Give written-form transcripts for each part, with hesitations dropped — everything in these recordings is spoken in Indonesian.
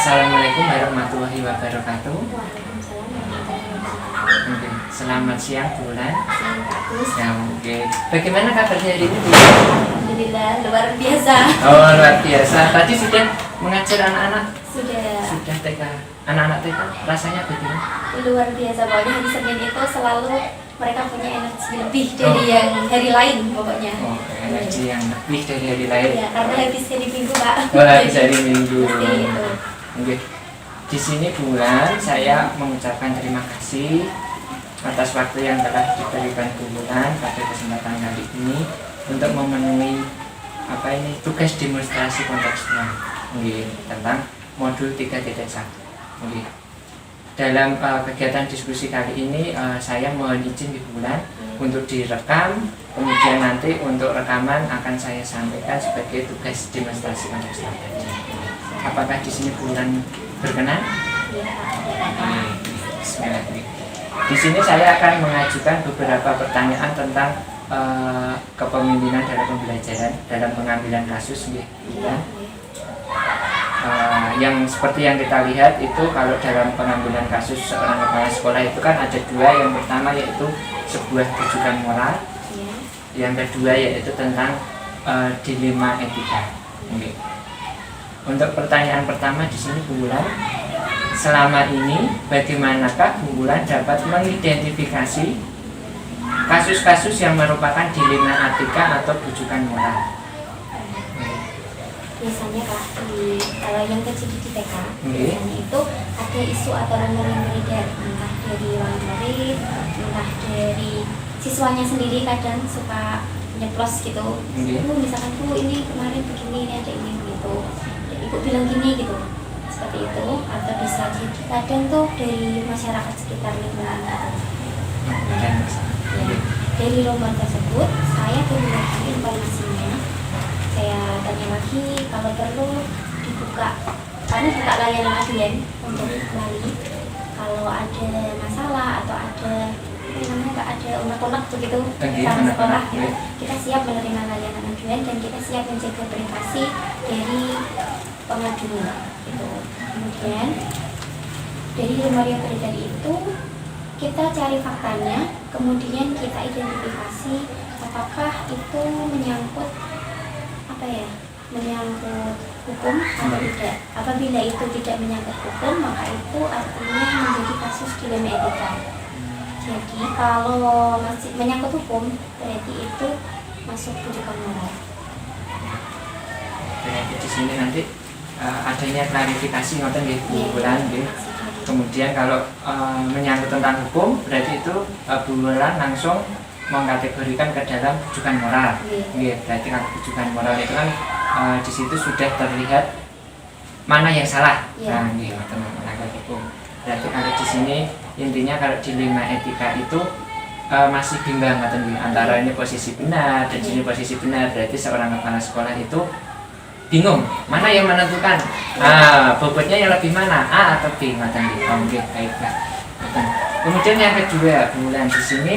Assalamualaikum warahmatullahi wabarakatuh. Waalaikumsalam warahmatullahi wabarakatuh. Oke, selamat siang Bulan. Siang Pak Agus. Ya, oke. Bagaimana kabarnya hari ini? Alhamdulillah luar biasa. Oh, luar biasa. Tadi sudah mengajar anak-anak? Sudah Sudah TK. Anak-anak TK rasanya bagaimana? luar biasa. Pokoknya hari Senin itu selalu mereka punya energi lebih dari yang hari lain pokoknya. Oh, energi yang lebih dari hari lain. Ya, karena habis hari Minggu Pak. Oh, habis hari Minggu. Pasti itu. Oke. Di sini Bulan, saya mengucapkan terima kasih atas waktu yang telah diberikan Bulan pada kesempatan kali ini untuk memenuhi tugas demonstrasi kontekstual tentang modul 3.1. Dalam kegiatan diskusi kali ini saya mohon izin di Bulan untuk direkam, kemudian nanti untuk rekaman akan saya sampaikan sebagai tugas demonstrasi kontekstual. Apakah di sini Bulan berkenan? Ya, Pak. Bismillahirrahmanirrahim. Di sini saya akan mengajukan beberapa pertanyaan tentang kepemimpinan dalam pembelajaran, dalam pengambilan kasus, Bulan. Yang seperti yang kita lihat itu kalau dalam pengambilan kasus seorang kepala sekolah itu kan ada dua. Yang pertama yaitu sebuah rujukan moral, Ya. yang kedua yaitu tentang dilema etika. Untuk pertanyaan pertama di sini Bulan, selama ini bagaimanakah Bulan dapat mengidentifikasi kasus-kasus yang merupakan dilema etika atau rujukan moral? Biasanya Kak, kalau yang kecil di TK, Oke. biasanya itu ada isu atau rumor yang beredar, entah dari orang murid, entah dari siswanya sendiri, kadang suka nyeplos gitu. Oke. Bu, misalkan Bu ini kemarin begini, ini ada ini gitu. Ibu bilang gini gitu, seperti itu. Atau bisa jadi kadang tuh dari masyarakat sekitar lingkungan gitu. Dan Ya, dari rumor tersebut saya mendapatkan informasinya. Saya tanya lagi, kalau perlu dibuka, kami buka layanan aduan untuk Bali. Kalau ada masalah atau ada ada unek-unek begitu sama sekolah, gitu, kita siap menerima layanan aduan dan kita siap menjaga privasi dari pengadu gitu. Kemudian dari rumor yang beredar itu kita cari faktanya, kemudian kita identifikasi apakah itu menyangkut menyangkut hukum atau tidak. Apabila itu tidak menyangkut hukum, maka itu artinya menjadi kasus dilema etika. Jadi kalau masih menyangkut hukum, berarti itu masuk rujukan moral. berarti di sini nanti adanya klarifikasi ngoten nggih Bu Iya. Bulan nggih. Kemudian kalau menyangkut tentang hukum, berarti itu Bu Bulan langsung mengkategorikan ke dalam rujukan moral. Iya. Berarti kalau rujukan moral itu kan di situ sudah terlihat mana yang salah. Iya. Nah, teman-teman hukum. Berarti kalau di sini intinya kalau dilema etika itu masih bimbang antara ini posisi benar dan sini posisi benar. Berarti seorang kepala sekolah itu bingung mana yang menentukan. Bobotnya yang lebih mana, A atau B, baiklah. Kemudian yang kedua, Bulan di sini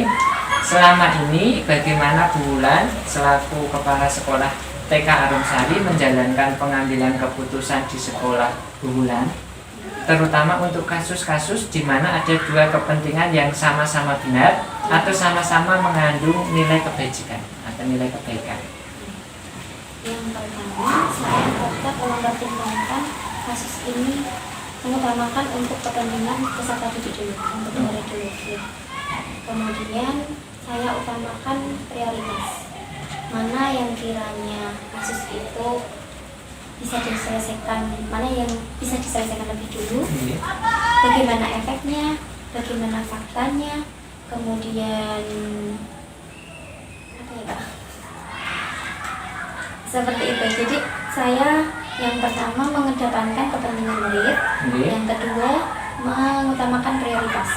selama ini bagaimana Bulan selaku kepala sekolah TK Arumsari menjalankan pengambilan keputusan di sekolah Bulan, terutama untuk kasus-kasus di mana ada dua kepentingan yang sama-sama benar atau sama-sama mengandung nilai kebajikan atau nilai kebaikan. Yang pertama, saya tetap mempertimbangkan kasus ini mengutamakan untuk kepentingan peserta didik dulu, untuk murid dulu. Kemudian saya utamakan prioritas. Mana yang kiranya kasus itu bisa diselesaikan, mana yang bisa diselesaikan lebih dulu, bagaimana efeknya, bagaimana faktanya, kemudian seperti itu. Jadi saya yang pertama mengedepankan kepentingan murid, yang kedua mengutamakan prioritas.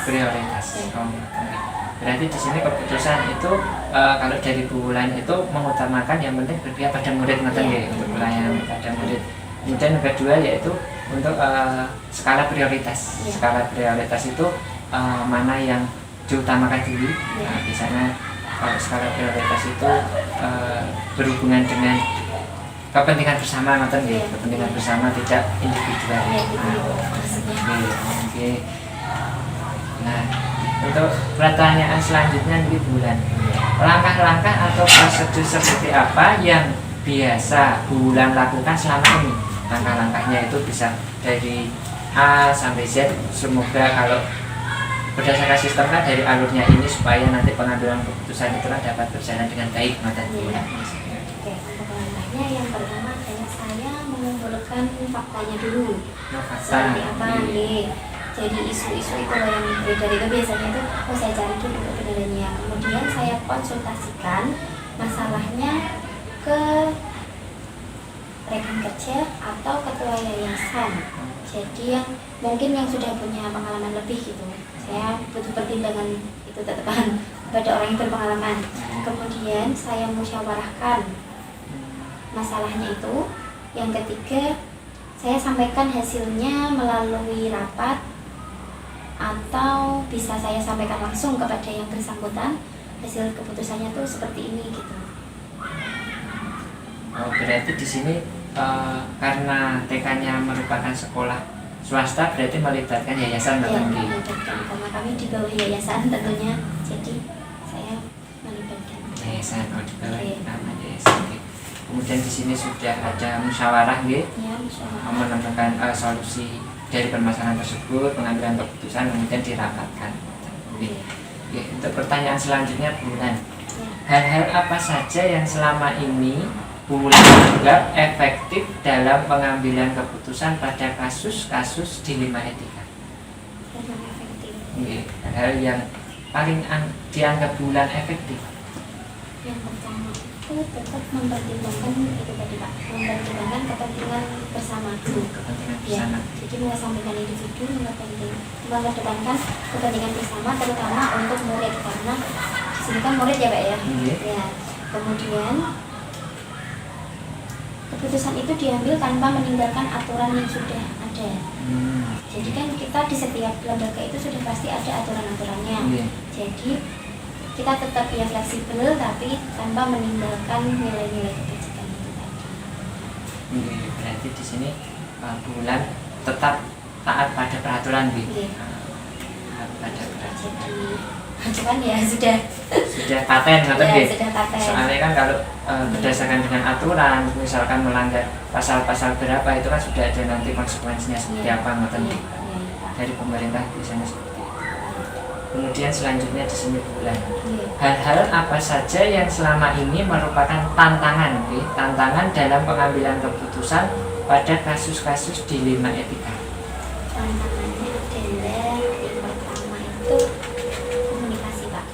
Berarti di sini keputusan itu kalau dari Bulan itu mengutamakan yang penting berpihak pada murid untuk pelayanan pada murid. Kemudian yang kedua yaitu untuk skala prioritas. Skala prioritas itu mana yang diutamakan dulu. Di sana kalau skala prioritas itu berhubungan dengan kepentingan bersama ngoten nggih, Iya. kepentingan bersama tidak individual. Ya gitu maksudnya. Oke. Nah, untuk pertanyaan selanjutnya nih Bulan. Langkah-langkah atau prosedur seperti apa yang biasa Bulan lakukan selama ini? Langkah-langkahnya itu bisa dari A sampai Z. Semoga kalau berdasarkan sistem kan dari alurnya ini supaya nanti pengambilan keputusan itu dapat berjalan dengan baik. Iya. Oke, untuk langkahnya yang pertama adalah saya mengumpulkan faktanya dulu. Seperti apa nih? Jadi isu-isu itu yang beredar itu biasanya itu saya cari dulu kebenarannya. Kemudian saya konsultasikan masalahnya ke rekan kerja atau ketua yayasan. Jadi yang mungkin yang sudah punya pengalaman lebih gitu. Saya butuh pertimbangan itu tetepan pada orang yang berpengalaman. Kemudian saya musyawarahkan masalahnya itu. Yang ketiga, saya sampaikan hasilnya melalui rapat atau bisa saya sampaikan langsung kepada yang bersangkutan. Hasil keputusannya tuh seperti ini gitu. Oh, berarti di sini karena TK-nya merupakan sekolah swasta, berarti melibatkan yayasan Ya, Mbak melibatkan karena kami di bawah yayasan tentunya. Jadi saya melibatkan yayasan, di bawah Iya. nama yayasan. Oke. Kemudian di sini sudah ada musyawarah, nggih, ya, musyawarah. menemukan solusi dari permasalahan tersebut, pengambilan keputusan, kemudian dirapatkan. Oke. Oke, untuk pertanyaan selanjutnya Bulan, Ya. hal-hal apa saja yang selama ini Bulan anggap efektif dalam pengambilan keputusan pada kasus-kasus dilema etika? Memang efektif. Oke, hal yang paling dianggap Bulan efektif. Yang pertama itu tetap mempertimbangkan itu tadi Pak, mempertimbangkan kepentingan bersama dulu. Kepentingan Ya, bersama. jadi mengesampingkan individu, mengedepankan kepentingan bersama, terutama untuk murid karena di sini kan murid ya Pak ya. Iya. Ya. Kemudian keputusan itu diambil tanpa meninggalkan aturan yang sudah ada. Jadi kan kita di setiap lembaga itu sudah pasti ada aturan-aturannya. Iya. Jadi kita tetap ya fleksibel tapi tanpa meninggalkan nilai-nilai kebijakan itu tadi. Oke, berarti di sini Bulan tetap taat pada peraturan, Bu. Iya. Taat pada peraturan. Jadi cuman ya sudah Paten, ngoten ya nggih. sudah paten. Soalnya kan kalau berdasarkan dengan aturan, misalkan melanggar pasal-pasal berapa itu kan sudah ada nanti konsekuensinya seperti Iya. apa, ngoten Iya, nggih. iya, Pak. Dari pemerintah biasanya seperti itu. Kemudian selanjutnya di sini Bulan, Iya. hal-hal apa saja yang selama ini merupakan tantangan, nggih, tantangan dalam pengambilan keputusan pada kasus-kasus dilema etika? Tantangannya adalah yang pertama itu komunikasi Pak.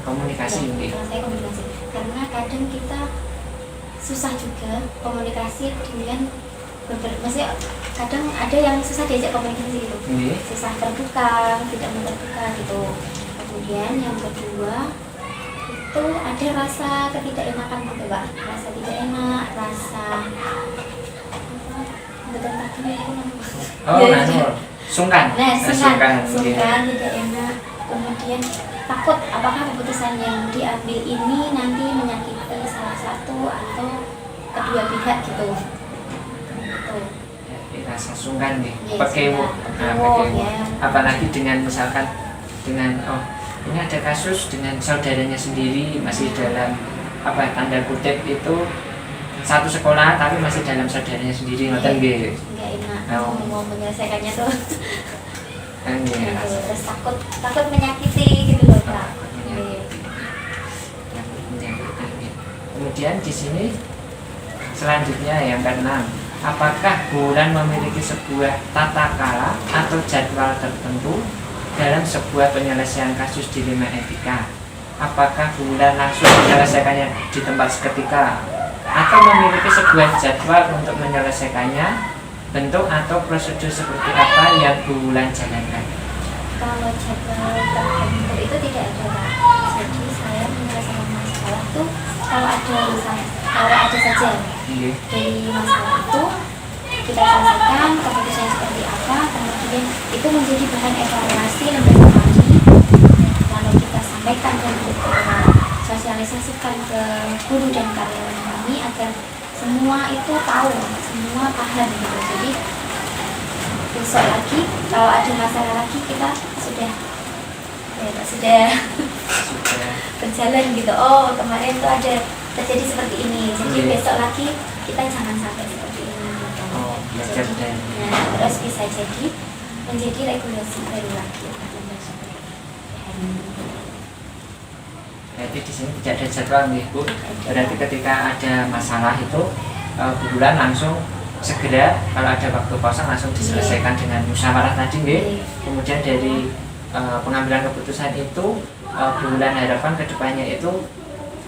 Komunikasi, Ya, nggih. kalau saya komunikasi karena kadang kita susah juga komunikasi dengan maksudnya kadang ada yang susah diajak komunikasi gitu, Nggih. susah terbuka, tidak mau terbuka gitu. Kemudian yang kedua itu ada rasa ketidakenakan gitu Pak, rasa tidak enak, rasa betul tadi aku namanya. Oh, Ya, anu, ya. sungkan. Nah, Nggih. sungkan, tidak enak. Kemudian takut apakah keputusan yang diambil ini nanti menyakiti salah satu atau kedua pihak gitu. Gitu. Ya, rasa sungkan nih, Yes, pekewo. ya, Nah, pekewo, pekewo. ya. Apalagi dengan misalkan dengan ini ada kasus dengan saudaranya sendiri masih dalam apa tanda kutip itu satu sekolah tapi masih dalam saudaranya sendiri, ngoten nggih. Nggak enak Oh. mau menyelesaikannya tuh. Nggih, Gitu. rasa Terus takut menyakiti gitu loh Pak. menyakiti. Kemudian di sini selanjutnya yang keenam, apakah Bulan memiliki sebuah tata cara atau jadwal tertentu dalam sebuah penyelesaian kasus dilema etika? Apakah Bulan langsung menyelesaikannya di tempat seketika atau memiliki sebuah jadwal untuk menyelesaikannya? Bentuk atau prosedur seperti apa yang Bulan jalankan? Kalau jadwal tertentu itu tidak ada Pak. Jadi saya menyelesaikan masalah tuh kalau ada saja Iya. dari masalah itu kita selesaikan keputusan seperti apa, kemudian itu menjadi bahan evaluasi lembaga kami, lalu kita sampaikan dan kita sosialisasikan ke guru dan karyawan kami agar semua itu tahu, semua paham gitu. Jadi besok lagi kalau ada masalah lagi kita sudah Sudah. berjalan gitu. Oh, kemarin tuh ada terjadi seperti ini, jadi Iya. besok lagi kita jangan sampai seperti ini gitu. Oh, belajar Jadi, dari nah, terus bisa jadi menjadi regulasi baru lagi. Berarti di sini tidak ada jadwal nih Bu. Berarti ketika ada masalah itu Bu Wulan langsung segera kalau ada waktu kosong langsung diselesaikan dengan musyawarah tadi nggih. Iya. Kemudian dari pengambilan keputusan itu Bu Wulan harapan kedepannya itu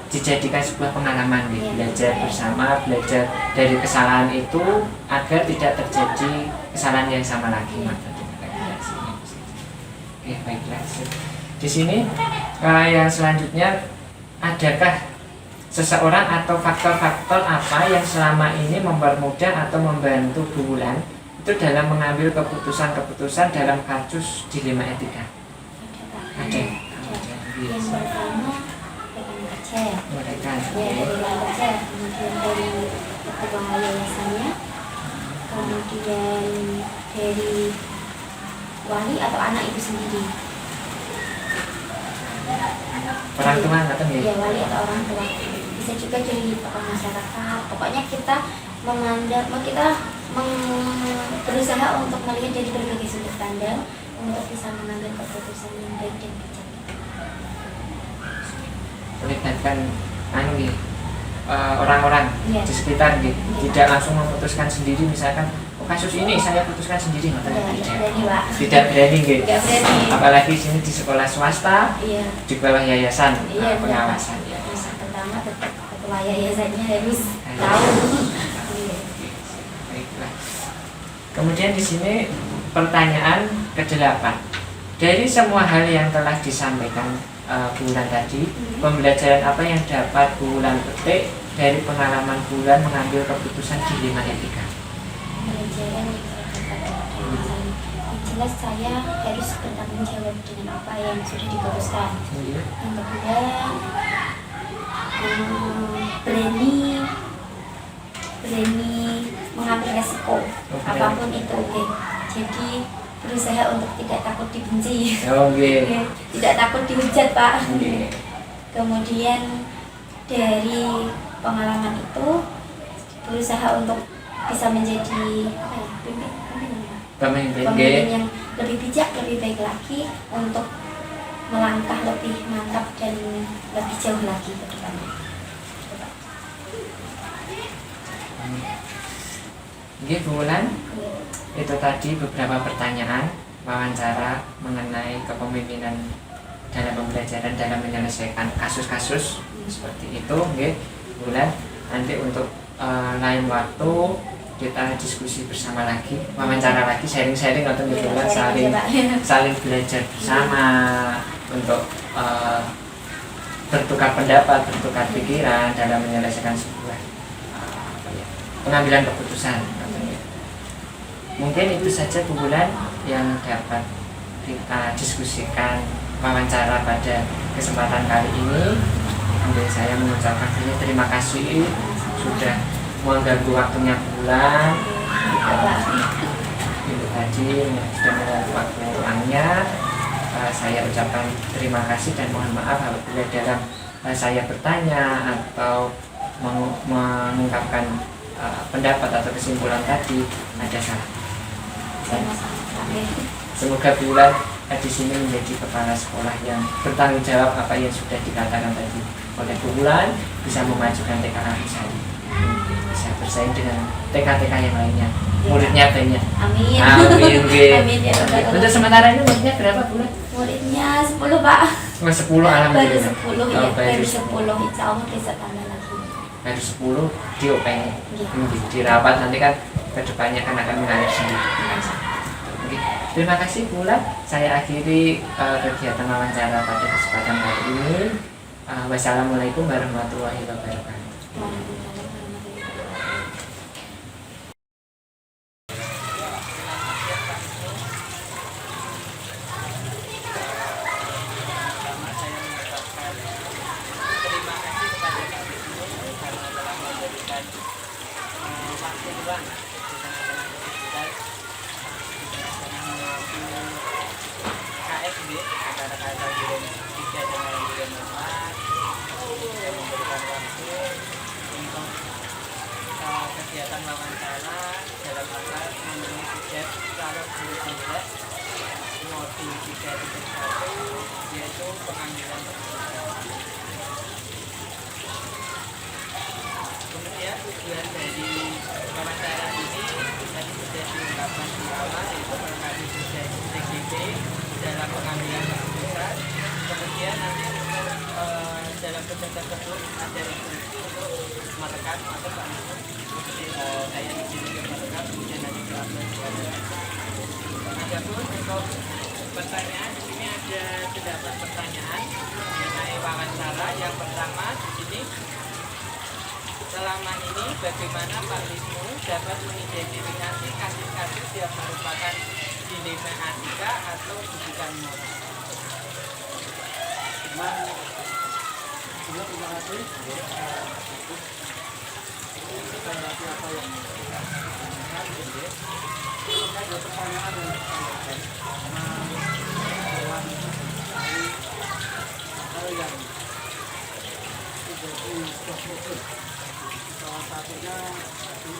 dijadikan sebuah pengalaman nih, Iya. belajar bersama, belajar dari kesalahan itu agar tidak terjadi kesalahan yang sama lagi. Iya. Oke, baiklah. Di sini yang selanjutnya, adakah seseorang atau faktor-faktor apa yang selama ini mempermudah atau membantu Bu Wulan itu dalam mengambil keputusan-keputusan dalam kasus dilema etika? Ada. Yang pertama rekan kerja ya. Mereka. Ya, dari rekan kerja, kemudian dari ketua yayasannya, kemudian dari wali atau anak itu sendiri. Orang tua kata Ya, ya. wali atau orang tua. Bisa juga dari tokoh masyarakat. Pokoknya kita berusaha untuk melihat dari berbagai sudut pandang untuk bisa mengambil keputusan yang baik dan bijak. Melibatkan orang-orang Iya. di sekitar gitu. Iya. Tidak langsung memutuskan sendiri, misalkan kasus ini saya putuskan sendiri nggak Ya, tidak. berani Pak. Tidak berani gitu. Tidak berani. Apalagi sini di sekolah swasta Iya. di bawah yayasan Iya, pengawasan Yang yayasan. pertama tetap ketua yayasannya harus tahu. Iya. Baiklah. Kemudian di sini pertanyaan ke-8. Dari semua hal yang telah disampaikan Bu Wulan tadi, pembelajaran apa yang dapat Bu Wulan petik dari pengalaman Bu Wulan mengambil keputusan dilema etika? Pelajaran yang saya dapat dari masalah ini. Yang jelas saya harus bertanggung jawab dengan apa yang sudah diputuskan. Iya. Yang kedua, berani mengambil resiko apapun itu. Oke. Jadi berusaha untuk tidak takut dibenci. Oke. Oke. Tidak takut dihujat Pak. Oke. Kemudian dari pengalaman itu berusaha untuk bisa menjadi Pemimpin pemimpin yang lebih bijak, lebih baik lagi untuk melangkah lebih mantap dan lebih jauh lagi ke depannya. Oke, Bu Wulan, itu tadi beberapa pertanyaan wawancara mengenai kepemimpinan dalam pembelajaran dalam menyelesaikan kasus-kasus seperti itu. Oke, Bu Wulan, nanti untuk lain waktu kita diskusi bersama lagi, wawancara lagi, sharing-sharing atau Bu Wulan saling belajar bersama untuk bertukar pendapat, bertukar pikiran dalam menyelesaikan sebuah pengambilan keputusan. Mungkin itu saja Bu Wulan yang dapat kita diskusikan wawancara pada kesempatan kali ini. Kemudian saya mengucapkan terima kasih sudah mengganggu waktunya Bu Wulan. Ibu Haji sudah mengganggu waktu luangnya. Saya ucapkan terima kasih dan mohon maaf apabila dalam saya bertanya atau mengungkapkan pendapat atau kesimpulan tadi ada salah. Semoga Bu Wulan di sini menjadi kepala sekolah yang bertanggung jawab apa yang sudah dikatakan tadi oleh Bu Wulan, bisa memajukan TK Arifsari, bisa bersaing dengan TK-TK yang lainnya, muridnya banyak. Amin. Amin. Amin ya Rabbal Untuk sementara ini muridnya berapa Bu Wulan? Muridnya 10 Pak. 10 Baru alhamdulillah. 10 ya, Oh, baru 10. Insya Allah bisa tambah lagi. baru 10 diopeng, Iya. dirawat, nanti kan kedepannya kan akan mengalir sendiri. Oke, terima kasih Bu Wulan. Saya akhiri kegiatan wawancara pada kesempatan kali ini. Wassalamualaikum warahmatullahi wabarakatuh. Waalaikumsalam warahmatullahi wabarakatuh. Terima kasih kepada Kak Ibu karena telah memberikan dosen tersebut ada instruksi untuk merekam atau saya izin untuk merekam kemudian nanti diupload di website. Adapun untuk pertanyaan di sini ada terdapat pertanyaan mengenai wawancara. Yang pertama di sini, selama ini bagaimana Pak Wisnu dapat mengidentifikasi kasus-kasus yang merupakan dilema etika atau didikan moral? Terima kasih. Kita lihat apa yang ada pertanyaan yang hal yang menjadi sebuah problem. Salah satunya seperti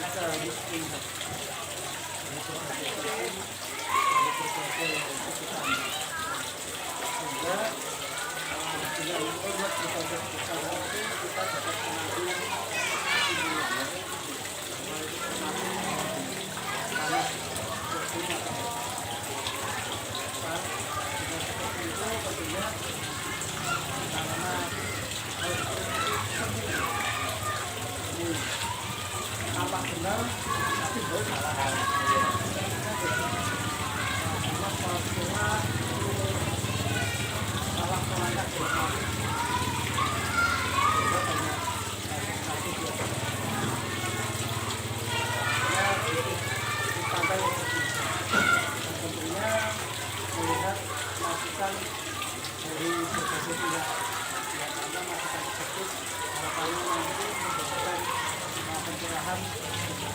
kita harus ingat sehingga dengan hormat kepada kesalahan itu kita dapat mengambil kesimpulan karena seperti itu tentunya karena apa benar tapi boleh salah salah melangkah tentunya melihat masukan dari berbagai pihak yang ada masukan tersebut harapannya nanti memberikan pencerahan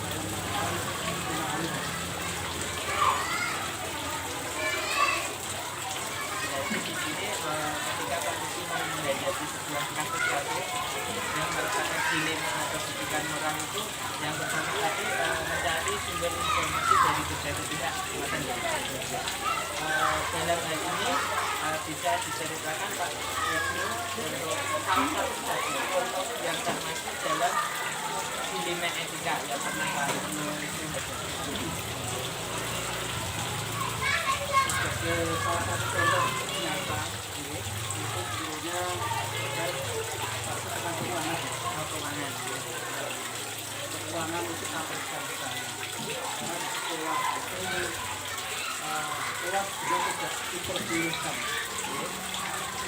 dalam melakukan penanganan. Di sini ketika Pak Wisnu menghadapi sebuah kasus yang merupakan dilema atau didikan moral itu, yang pertama tadi mencari sumber informasi dari berbagai pihak. Dalam hal ini bisa diceritakan Pak Wisnu untuk salah satu contoh yang termasuk dalam dilema etika yang pernah Pak Wisnu salah satu contoh nyata itu sebenarnya terkait satu tentang keuangan itu sampai sekarang karena sekolah itu sekolah juga tidak diperbolehkan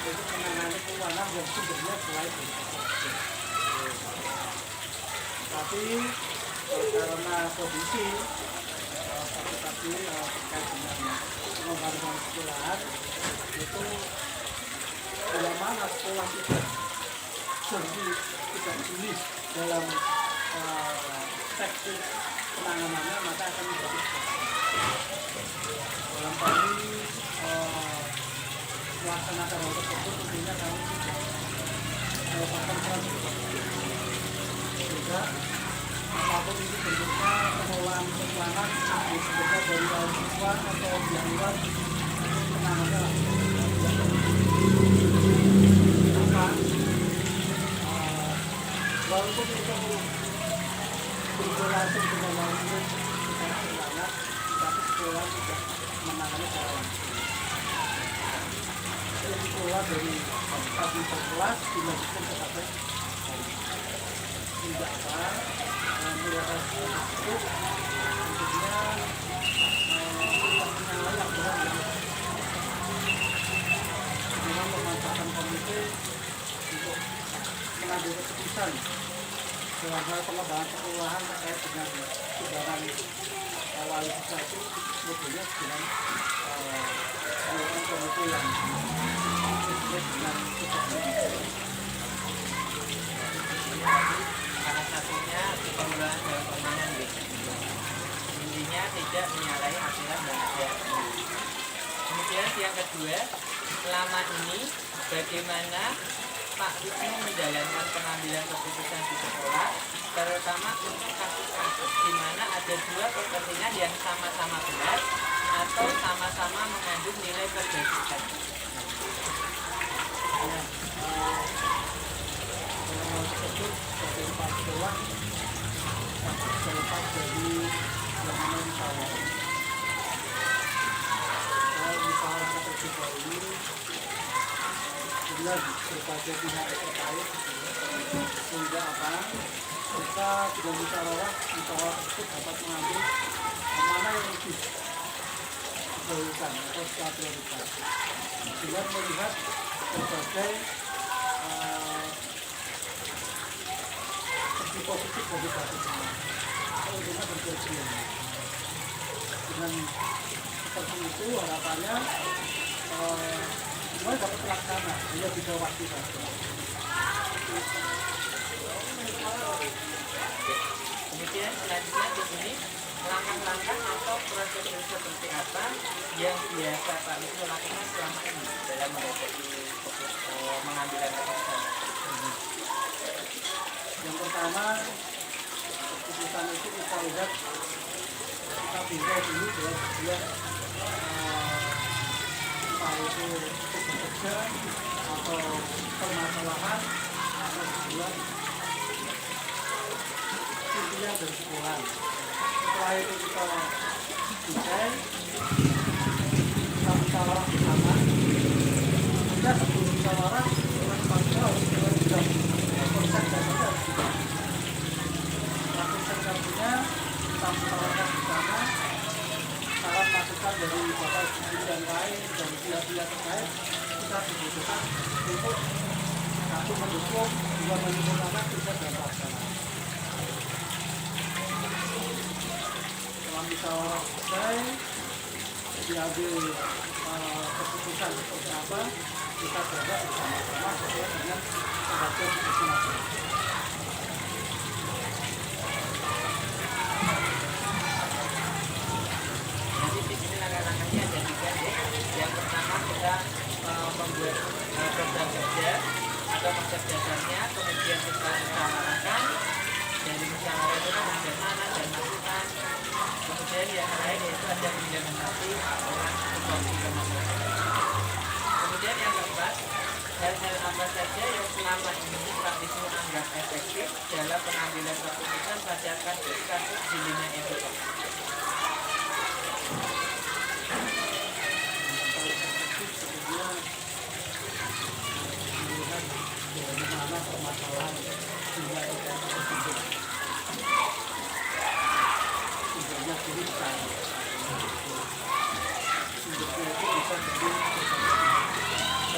itu penanganan keuangan yang sumbernya selain dari tapi karena kondisi tadi terkait dengan pengembangan sekolahan itu bila mana sekolah tidak jelas dalam teknik penanganannya maka akan menjadi dalam kami melaksanakan hal tersebut tentunya kami tidak melakukan peran juga apapun itu bentuknya pengelolaan keuangan berbeda dari siswa atau yang luar penanganannya apa walaupun itu berkorelasi dengan langsung secara keuangan tapi sekolah tidak menangani secara langsung jadi keluar dari satu kelas dilanjutkan kepada tidak apa melihat tersebut tentunya tidak layak berat dengan memanfaatkan komite untuk mengambil keputusan dalam hal pengembangan keuangan terkait dengan sebaran wali siswa itu sebetulnya dengan melakukan komite yang sesuai dengan salah satunya pengelolaan dalam keuangan intinya tidak menyalahi aturan dan adat. Kemudian yang kedua, selama ini bagaimana Pak Wisnu menjalankan pengambilan keputusan di sekolah, terutama untuk kasus-kasus di mana ada dua kepentingan yang sama-sama benar atau sama-sama mengandung nilai kebajikan. Tersebut sebagai empat sekolah selepas dari yang mental dengan berbagai pihak terkait sehingga apa kita dengan musyawarah tersebut dapat mengambil mana yang lebih prioritas atau skala prioritas dengan melihat berbagai sisi positif dari kasus ini. Keuntungan berkeadilan. Dengan seperti itu harapannya semua dapat terlaksana, hanya bisa waktu saja. Kemudian selanjutnya di sini langkah-langkah atau prosedur seperti apa yang biasa Pak Wisnu lakukan selama ini dalam mengambil keputusan. Yang pertama, keputusan itu kita lihat, kita pindah dulu bahwa sebuah entah itu bekerja atau permasalahan atau sebuah intinya dari sekolah. Setelah itu kita desain, kita musyawarah bersama. Kita sebelum musyawarah, orang bangsa harus sudah konsep dasarnya harus kita. Setelah konsep dasarnya, kita musyawarah bersama. Saran masukan dari Bapak Ibu dan lain dari pihak-pihak terkait kita dibutuhkan untuk satu mendukung, dua menyempurnakan, tiga dan pelaksanaan. Setelah musyawarah selesai, diambil keputusan seperti apa, kita jaga bersama-sama sesuai dengan kebagian masing-masing. Jadi di sini langkah-langkahnya ada 3 ya. Yang pertama kita membuat program kerja atau konsep dasarnya, kemudian kita musyawarahkan. Dari musyawarah itu kan ada saran dan masukan. Kemudian yang lain yaitu ada implementasi dengan tupoksi ke masyarakat. Kemudian yang keempat, hal-hal apa saja yang selama ini Pak Wisnu anggap efektif dalam pengambilan keputusan pada kasus-kasus di lini etika. Kemudian melihat dari mana permasalahan sehingga tidak tersebut sumbernya tulisan sumbernya itu bisa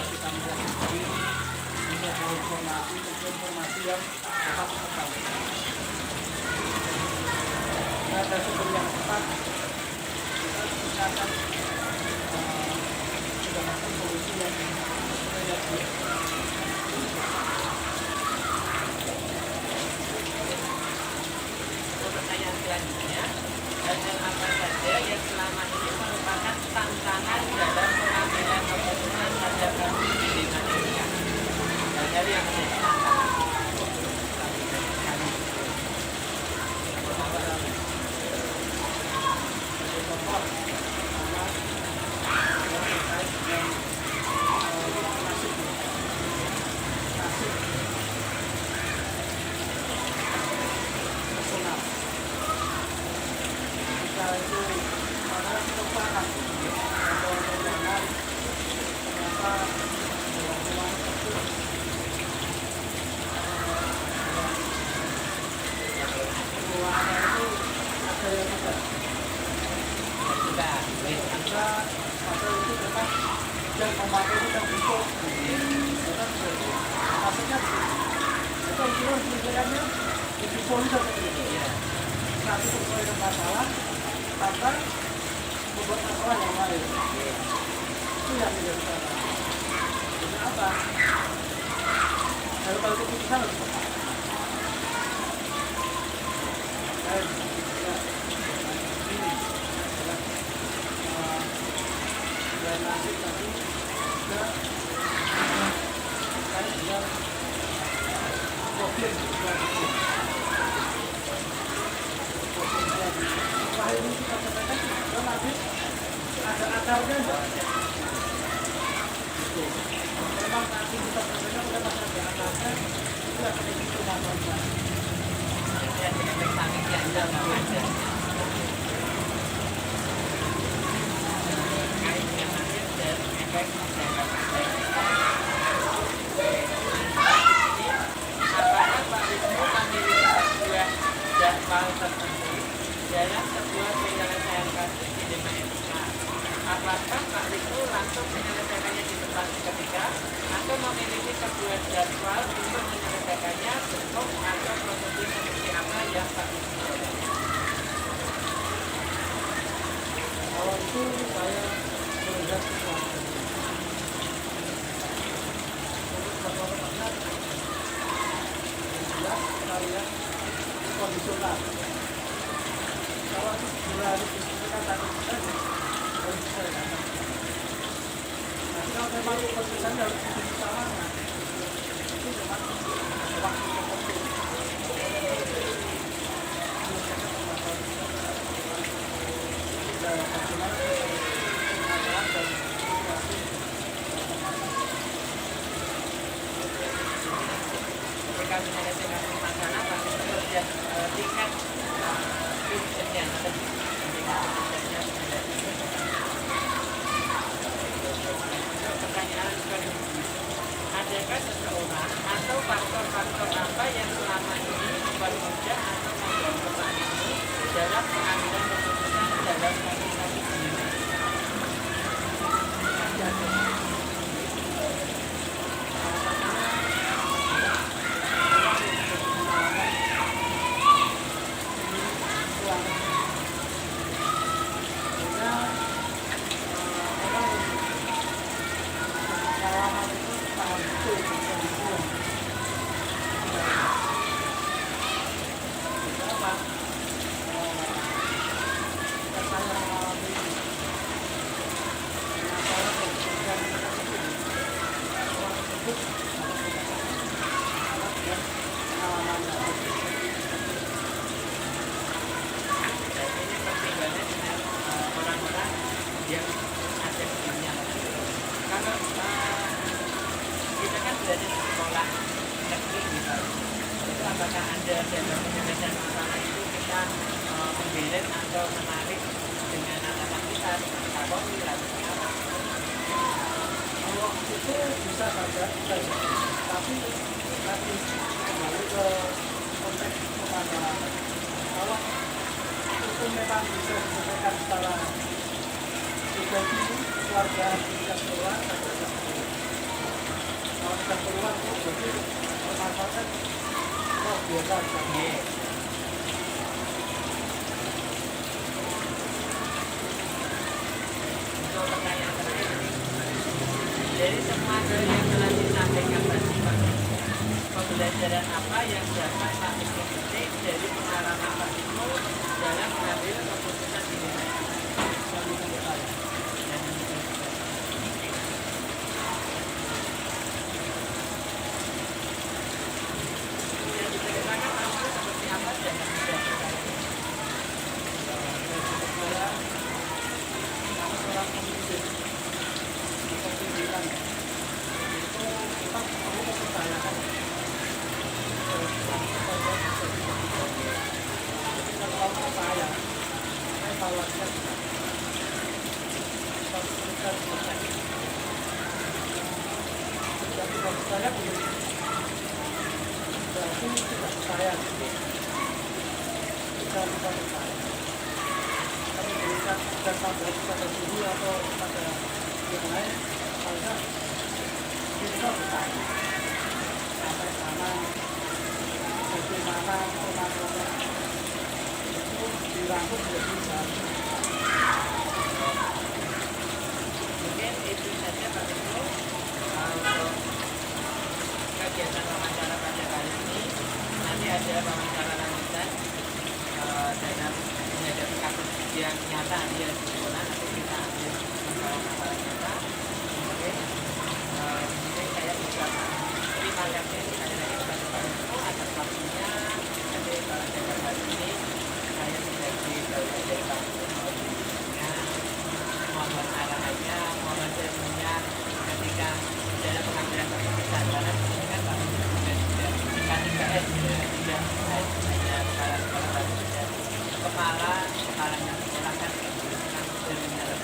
kita melihat sendiri bisa informasi yang dapat diketahui. Ada sumber yang tepat kita akan mendapatkan solusi yang kreatif. Pertanyaan selanjutnya, hal-hal apa saja yang selama ini merupakan tantangan dalam pengambilan keputusan pada kasus di lini etika? Hal-hal yang menjadi tantangan. Kita itu mana merupakan atau jangan ternyata keuangan itu keuangan itu ada yang tidak. Kita Kita atau itu memang yang memakai itu yang butuh. Karena seperti maksudnya itu usulan penelitiannya lebih solid seperti itu. Satu persoalan masalah tanpa membuat masalah yang lain. Itu yang menjadi masalah. Jadi apa? Kalau keputusan harus tepat. Dan ini adalah dan nasib tadi juga terkait dengan problem juga setelah ini kita sampaikan dan nanti ada akarnya enggak? Itu memang nanti kita sampaikan pada masa ada akarnya itu akan itu masalahnya. Jadi ada efek samping yang tidak ada. Kait dengan nasib dan efek jangka panjang. untuk menyelesaikannya di tempat seketika atau memiliki sebuah jadwal untuk menyelesaikannya bentuk atau prosedur seperti apa yang patut dijalani. Kalau itu saya melihat sesuatu. Untuk jadwal-jadwalnya jelas kalian kondisional. Kalau itu segera didiskusikan tadi saja, harus saya datang. Nah, kalau memang kondisionalnya harus disamakan, itu memang waktu tertentu. Misalnya pembahasan bagaimana pengaturan dan situasi Ketika menyelesaikan masalah pasti perlu lihat tingkat urgennya atau tingkat urgennya. Pertanyaan kedua, adakah seseorang atau faktor-faktor apa yang selama ini mempermudah atau mempercepat ini dalam pengambilan keputusan dalam kasus-kasus ini? Dan ini pertimbangannya dengan orang-orang yang ada di dunia. Kalau kita kan berada di sekolah negeri misalnya, itu apakah Anda dalam menyelesaikan masalah itu kita membelet atau menarik dengan atasan kita seperti Kapolri atau apa? kalau itu bisa saja, tapi nanti kembali ke konteks kepada kalau itu memang bisa diselesaikan secara pribadi, keluarga tidak keluar, tidak keluar. Kalau tidak keluar itu berarti permasalahan luar biasa. Iya. Untuk pertanyaan terakhir ini, dari semua hal yang telah disampaikan tadi Pak, pembelajaran apa yang dapat Pak Wisnu petik dari pengalaman Pak Wisnu dalam mengambil keputusan di dunia ini? Dan yang diceritakan Pak Wisnu seperti apa dan tidak Saya seorang pemimpin kepemimpinan itu kita perlu mempercayakan kita terlalu percaya evaluasinya kita berikan proses dan tidak percaya begini berarti tidak percaya kita lupa percaya kami berikan dan pada guru atau pada yang lain maka kita bertanya sampai sana bagaimana pemasaran itu dirangkum menjadi satu. mungkin itu saja Pak Wisnu untuk kegiatan wawancara pada kali ini. Nanti ada wawancara lanjutan dalam menghadapi kasus yang nyata dia di sekolah, nanti kita ambil masalah nyata. Oke, mungkin saya ucapkan terima kasih sekali lagi kepada Pak Wisnu atas waktunya. Jadi pada kali ini saya tidak dibawa dari Pak Wisnu mohon arahannya, mohon ilmunya ketika dalam pengambilan keputusan karena ini kan Pak Wisnu juga tidak K3S tidak hanya kepala sekolah tapi juga kepalanya sekolah kan dari dalam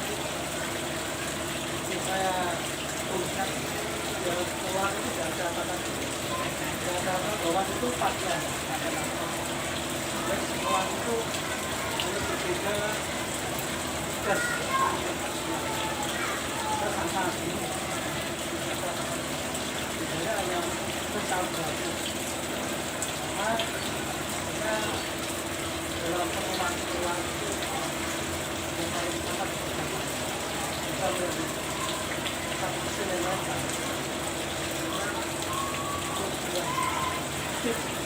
Saya tuliskan dalam sekolah itu tidak ada catatan bahwa itu pasien pada dan sekolah itu hanya berbeda tugas. Kita transaksi biasanya hanya bersahabat. Karena kita dalam pengelolaan keuangan itu yang paling sangat utama bisa menjadi satu kesenangan itu sudah